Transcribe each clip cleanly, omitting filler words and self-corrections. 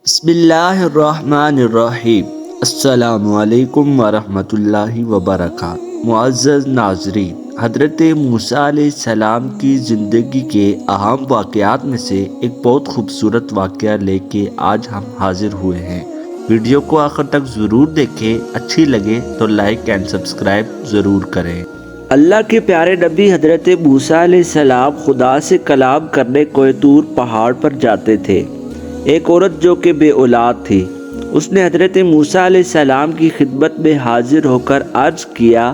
بسم اللہ الرحمن الرحیم۔ السلام علیکم ورحمۃ اللہ وبرکاتہ۔ معزز ناظرین، حضرت موسیٰ علیہ السلام کی زندگی کے اہم واقعات میں سے ایک بہت خوبصورت واقعہ لے کے آج ہم حاضر ہوئے ہیں۔ ویڈیو کو آخر تک ضرور دیکھیں، اچھی لگے تو لائک اینڈ سبسکرائب ضرور کریں۔ اللہ کے پیارے نبی حضرت موسیٰ علیہ السلام خدا سے کلام کرنے کوہ طور پہاڑ پر جاتے تھے۔ ایک عورت جو کہ بے اولاد تھی، اس نے حضرت موسیٰ علیہ السلام کی خدمت میں حاضر ہو کر عرض کیا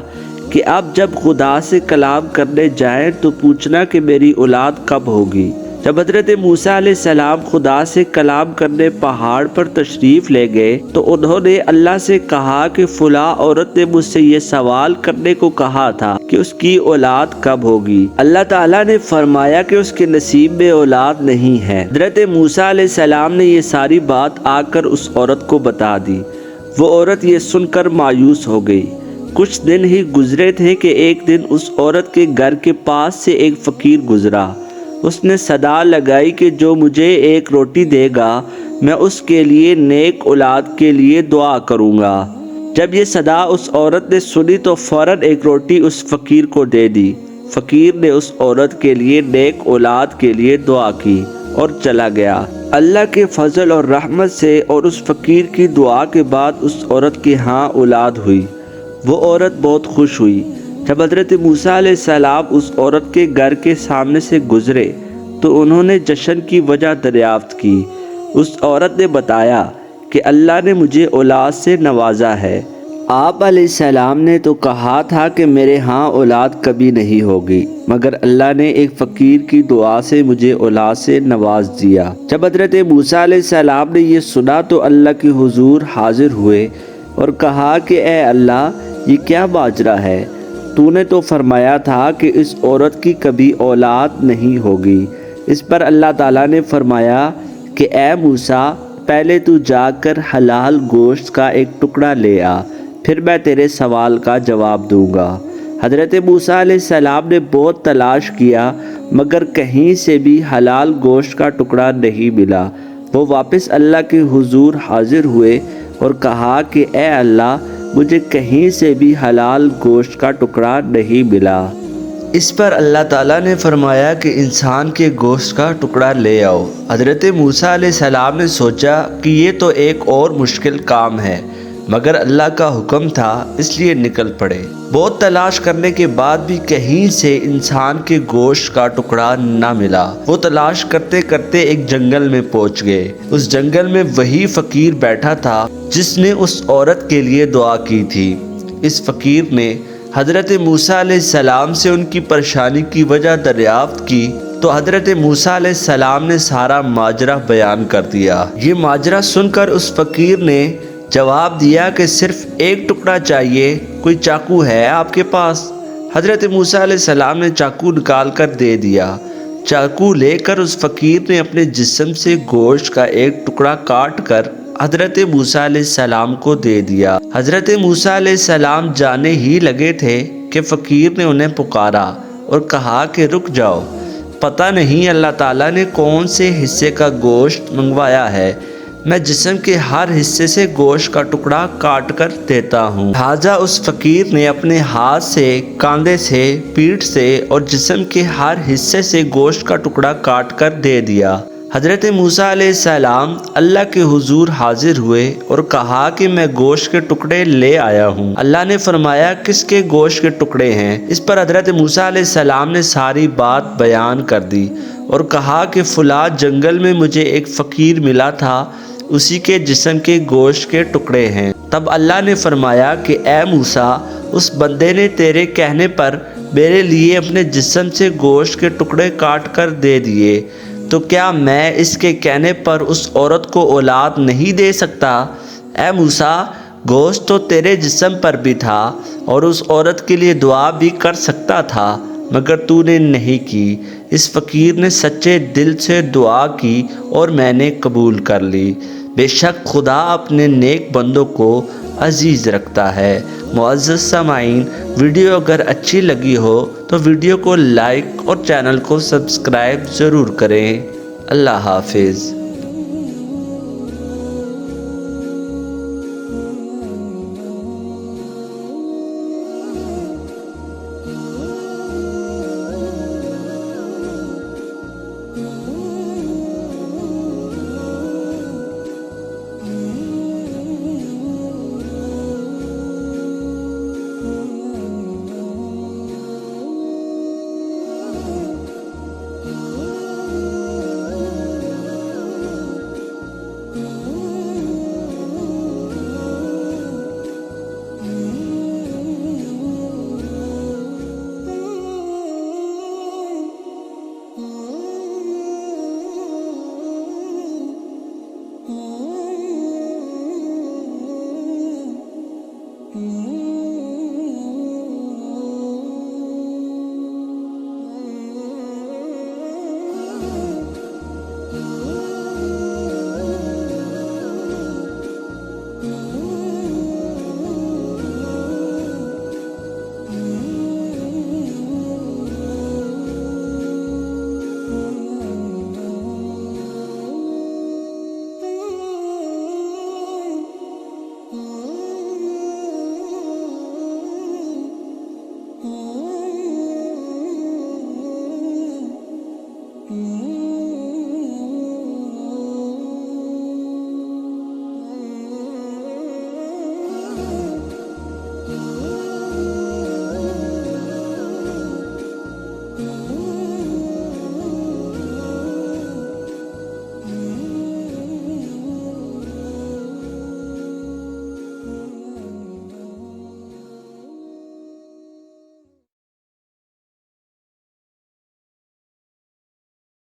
کہ اب جب خدا سے کلام کرنے جائیں تو پوچھنا کہ میری اولاد کب ہوگی۔ جب حضرت موسیٰ علیہ السلام خدا سے کلام کرنے پہاڑ پر تشریف لے گئے تو انہوں نے اللہ سے کہا کہ فلاں عورت نے مجھ سے یہ سوال کرنے کو کہا تھا کہ اس کی اولاد کب ہوگی۔ اللہ تعالیٰ نے فرمایا کہ اس کے نصیب میں اولاد نہیں ہے۔ حضرت موسیٰ علیہ السلام نے یہ ساری بات آ کر اس عورت کو بتا دی۔ وہ عورت یہ سن کر مایوس ہو گئی۔ کچھ دن ہی گزرے تھے کہ ایک دن اس عورت کے گھر کے پاس سے ایک فقیر گزرا۔ اس نے صدا لگائی کہ جو مجھے ایک روٹی دے گا میں اس کے لیے نیک اولاد کے لیے دعا کروں گا۔ جب یہ صدا اس عورت نے سنی تو فوراً ایک روٹی اس فقیر کو دے دی۔ فقیر نے اس عورت کے لیے نیک اولاد کے لیے دعا کی اور چلا گیا۔ اللہ کے فضل اور رحمت سے اور اس فقیر کی دعا کے بعد اس عورت کے ہاں اولاد ہوئی۔ وہ عورت بہت خوش ہوئی۔ جب حضرت موسیٰ علیہ السلام اس عورت کے گھر کے سامنے سے گزرے تو انہوں نے جشن کی وجہ دریافت کی۔ اس عورت نے بتایا کہ اللہ نے مجھے اولاد سے نوازا ہے۔ آپ علیہ السلام نے تو کہا تھا کہ میرے ہاں اولاد کبھی نہیں ہوگی، مگر اللہ نے ایک فقیر کی دعا سے مجھے اولاد سے نواز دیا۔ جب حضرت موسیٰ علیہ السلام نے یہ سنا تو اللہ کے حضور حاضر ہوئے اور کہا کہ اے اللہ، یہ کیا ماجرا ہے؟ تو نے تو فرمایا تھا کہ اس عورت کی کبھی اولاد نہیں ہوگی۔ اس پر اللہ تعالیٰ نے فرمایا کہ اے موسیٰ، پہلے تو جا کر حلال گوشت کا ایک ٹکڑا لے آ، پھر میں تیرے سوال کا جواب دوں گا۔ حضرت موسیٰ علیہ السلام نے بہت تلاش کیا مگر کہیں سے بھی حلال گوشت کا ٹکڑا نہیں ملا۔ وہ واپس اللہ کے حضور حاضر ہوئے اور کہا کہ اے اللہ، مجھے کہیں سے بھی حلال گوشت کا ٹکڑا نہیں ملا۔ اس پر اللہ تعالیٰ نے فرمایا کہ انسان کے گوشت کا ٹکڑا لے آؤ۔ حضرت موسیٰ علیہ السلام نے سوچا کہ یہ تو ایک اور مشکل کام ہے، مگر اللہ کا حکم تھا اس لیے نکل پڑے۔ بہت تلاش کرنے کے بعد بھی کہیں سے انسان کے گوشت کا ٹکڑا نہ ملا۔ وہ تلاش کرتے کرتے ایک جنگل میں پہنچ گئے۔ اس جنگل میں وہی فقیر بیٹھا تھا جس نے اس عورت کے لیے دعا کی تھی۔ اس فقیر نے حضرت موسیٰ علیہ السلام سے ان کی پریشانی کی وجہ دریافت کی تو حضرت موسیٰ علیہ السلام نے سارا ماجرا بیان کر دیا۔ یہ ماجرا سن کر اس فقیر نے جواب دیا کہ صرف ایک ٹکڑا چاہیے، کوئی چاقو ہے آپ کے پاس؟ حضرت موسیٰ علیہ السلام نے چاقو نکال کر دے دیا۔ چاقو لے کر اس فقیر نے اپنے جسم سے گوشت کا ایک ٹکڑا کاٹ کر حضرت موسیٰ علیہ السلام کو دے دیا۔ حضرت موسیٰ علیہ السلام جانے ہی لگے تھے کہ فقیر نے انہیں پکارا اور کہا کہ رک جاؤ، پتہ نہیں اللہ تعالیٰ نے کون سے حصے کا گوشت منگوایا ہے، میں جسم کے ہر حصے سے گوشت کا ٹکڑا کاٹ کر دیتا ہوں۔ لہٰذا اس فقیر نے اپنے ہاتھ سے، کاندھے سے، پیٹھ سے اور جسم کے ہر حصے سے گوشت کا ٹکڑا کاٹ کر دے دیا۔ حضرت موسیٰ علیہ السلام اللہ کے حضور حاضر ہوئے اور کہا کہ میں گوشت کے ٹکڑے لے آیا ہوں۔ اللہ نے فرمایا کس کے گوشت کے ٹکڑے ہیں؟ اس پر حضرت موسیٰ علیہ السلام نے ساری بات بیان کر دی اور کہا کہ فلاں جنگل میں مجھے ایک فقیر ملا تھا، اسی کے جسم کے گوشت کے ٹکڑے ہیں۔ تب اللہ نے فرمایا کہ اے موسیٰ، اس بندے نے تیرے کہنے پر میرے لیے اپنے جسم سے گوشت کے ٹکڑے کاٹ کر دے دیے، تو کیا میں اس کے کہنے پر اس عورت کو اولاد نہیں دے سکتا؟ اے موسیٰ، گوشت تو تیرے جسم پر بھی تھا اور اس عورت کے لیے دعا بھی کر سکتا تھا، مگر تو نے نہیں کی۔ اس فقیر نے سچے دل سے دعا کی اور میں نے قبول کر لی۔ بے شک خدا اپنے نیک بندوں کو عزیز رکھتا ہے۔ معزز سامعین، ویڈیو اگر اچھی لگی ہو تو ویڈیو کو لائک اور چینل کو سبسکرائب ضرور کریں۔ اللہ حافظ۔